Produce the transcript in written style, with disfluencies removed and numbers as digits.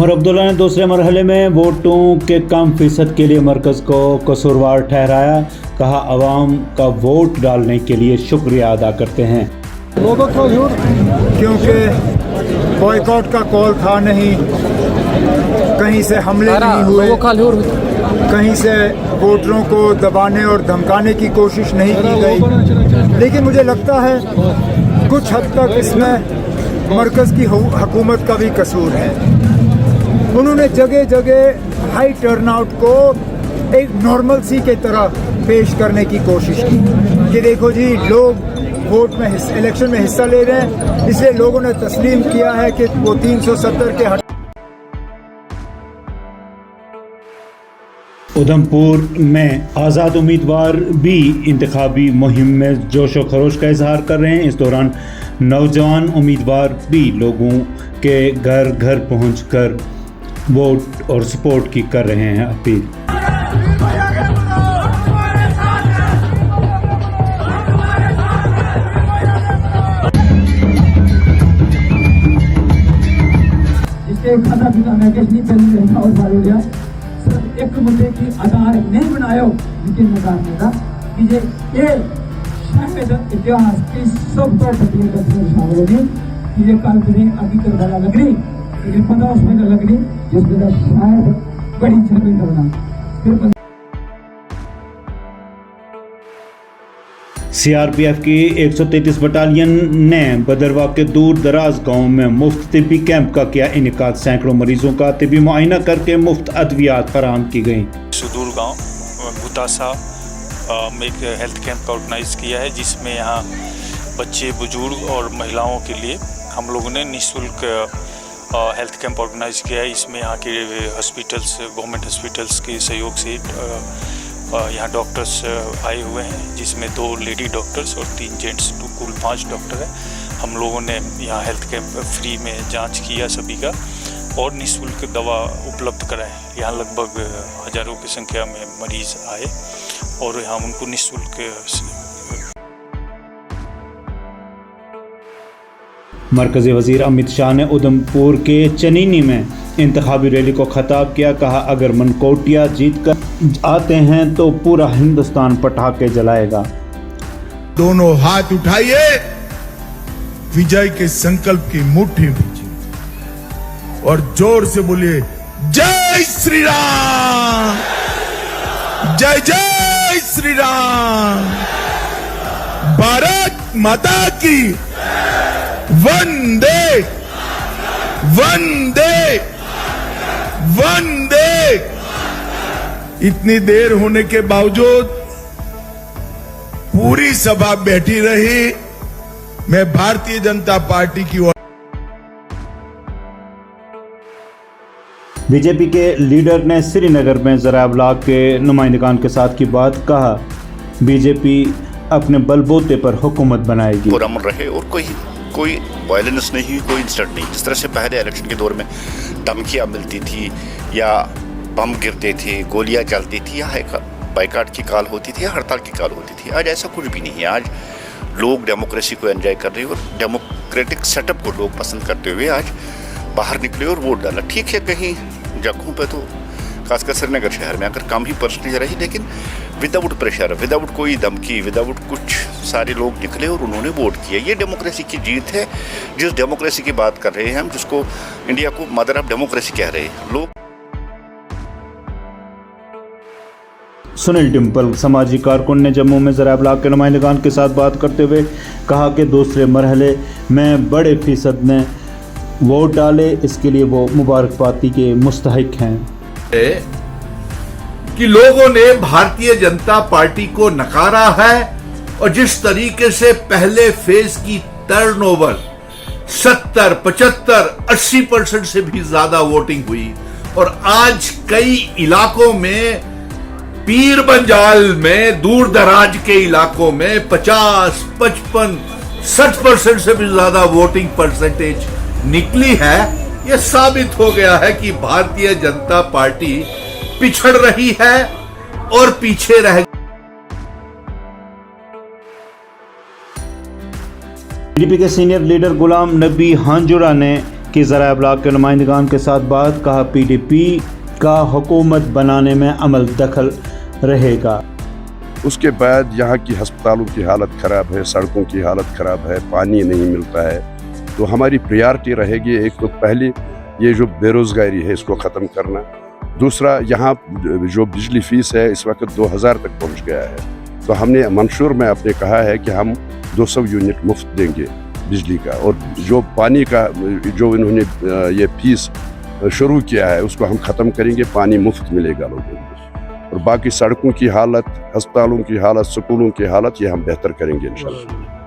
उमर अब्दुल्ला ने दूसरे मरहले में वोटों के कम फीसद के लिए मरकज़ को कसूरवार ठहराया। कहा, अवाम का वोट डालने के लिए शुक्रिया अदा करते हैं। क्योंकि बॉयकॉट का कॉल था नहीं, कहीं से हमले नहीं हुए, कहीं से वोटरों को दबाने और धमकाने की कोशिश नहीं की गई। लेकिन मुझे लगता है कुछ हद तक इसमें मरकज़ की हुकूमत का भी कसूर है। उन्होंने जगह जगह हाई टर्नआउट को एक नॉर्मल सी के तरह पेश करने की कोशिश की कि देखो जी, लोग वोट में इलेक्शन में हिस्सा ले रहे हैं, इसलिए लोगों ने तस्लीम किया है कि वो 370 के उधमपुर में आज़ाद उम्मीदवार भी इंतखाबी मुहिम में जोश व खरोश का इजहार कर रहे हैं। इस दौरान नौजवान उम्मीदवार भी लोगों के घर घर पहुंचकर वोट और सपोर्ट की कर रहे हैं अपील। खाना पीना मैं किस नहीं चली रहा और मारो लिया सिर्फ एक मुद्दे की आधार नहीं बनायो, लेकिन निकालने का कि ये शायद इतिहास की सब तो बड़ी घटना शामिल होगी कि ये काल्पनिक हकीकत वाला लग रही, लेकिन 50 में लग रही जिसमें शायद बड़ी जमीन करना फिर सीआरपीएफ की 133 बटालियन ने बदरवा के दूर दराज गाँव में मुफ्त तिब्बी कैंप का किया इनेकाद। सैकड़ों मरीजों का तिब्बी मुआयना करके मुफ्त अद्वियात फराहम की गई। सुदूर गांव भूतासा में एक हेल्थ कैंप का ऑर्गेनाइज किया है, जिसमें यहाँ बच्चे, बुजुर्ग और महिलाओं के लिए हम लोगों ने निःशुल्क हेल्थ कैंप ऑर्गेनाइज किया है। इसमें यहाँ के हॉस्पिटल्स, गवर्नमेंट हॉस्पिटल्स के सहयोग से यहाँ डॉक्टर्स आए हुए हैं, जिसमें 2 लेडी डॉक्टर्स और 3 जेंट्स, कुल 5 डॉक्टर हैं। हम लोगों ने यहाँ हेल्थ कैंप फ्री में जांच किया सभी का और निःशुल्क दवा उपलब्ध कराए। यहाँ लगभग हज़ारों की संख्या में मरीज आए और यहाँ उनको निःशुल्क। मरकज़ी वज़ीर अमित शाह ने उधमपुर के चनीनी में इंतखाबी रैली को खिताब किया। कहा, अगर मनकोटिया जीत कर आते हैं तो पूरा हिंदुस्तान पटाखे जलाएगा। दोनों हाथ उठाइए, विजय के संकल्प की मुट्ठी भीजिए और जोर से बोलिए, जय श्री राम, जय जय श्री राम, भारत माता की वंदे वंदे वंदे। इतनी देर होने के बावजूद पूरी सभा बैठी रही। मैं भारतीय जनता पार्टी की ओर। बीजेपी के लीडर ने श्रीनगर में ज़राए अबलाग के नुमाइंदगान के साथ की बात। कहा, बीजेपी अपने बलबूते पर हुकूमत बनाएगी। पुरअमन रहे और कोई वायलेंस नहीं हुई, कोई इंसिडेंट नहीं। जिस तरह से पहले इलेक्शन के दौर में धमकियाँ मिलती थी या बम गिरते थे, गोलियां चलती थी या बाइकाट की कॉल होती थी या हड़ताल की कॉल होती थी, आज ऐसा कुछ भी नहीं है। आज लोग डेमोक्रेसी को एंजॉय कर रहे हैं और डेमोक्रेटिक सेटअप को लोग पसंद करते हुए आज बाहर निकले और वोट डाला। ठीक है, कहीं जगहों पे तो खासकर श्रीनगर शहर में अगर कम ही परसेंटेज रही, लेकिन विदाउट प्रेशर, विदाउट कोई धमकी, विदाउट कुछ सारे लोग निकले और उन्होंने वोट किया। ये डेमोक्रेसी की जीत है। जिस डेमोक्रेसी की बात कर रहे हैं हम, जिसको इंडिया को मदर ऑफ डेमोक्रेसी कह रहे हैं लोग। सुनील डिम्पल समाजी कारकुन ने जम्मू में ज़राए अबलाग के नुमाइंदगान के साथ बात करते हुए कहा कि दूसरे मरहले में बड़े फीसद ने वोट डाले, इसके लिए वो मुबारकबादी के मुस्तहिक हैं। कि लोगों ने भारतीय जनता पार्टी को नकारा है और जिस तरीके से पहले फेज की टर्नओवर 70, 75, 80% से भी ज्यादा वोटिंग हुई और आज कई इलाकों में, पीर पंजाल में, दूर दराज के इलाकों में 50, 55, 60% से भी ज्यादा वोटिंग परसेंटेज निकली है। यह साबित हो गया है कि भारतीय जनता पार्टी पिछड़ रही है और पीछे रह। पीडीपी के सीनियर लीडर गुलाम नबी हांजुरा ने की ज़रा अबलाग के नुमाइंदगान के साथ बात। कहा PDP का हुकूमत बनाने में अमल दखल रहेगा। उसके बाद यहाँ की अस्पतालों की हालत ख़राब है, सड़कों की हालत ख़राब है, पानी नहीं मिलता है। तो हमारी प्रायोरिटी रहेगी एक तो पहले ये जो बेरोज़गारी है इसको ख़त्म करना, दूसरा यहाँ जो बिजली फ़ीस है इस वक्त 2000 तक पहुँच गया है। तो हमने मंशूर में अपने कहा है कि हम 200 यूनिट मुफ्त देंगे बिजली का, और जो पानी का जो इन्होंने ये फीस शुरू किया है उसको हम ख़त्म करेंगे, पानी मुफ्त मिलेगा लोगों को। और बाकी सड़कों की हालत, अस्पतालों की हालत, स्कूलों की हालत ये हम बेहतर करेंगे इंशाल्लाह।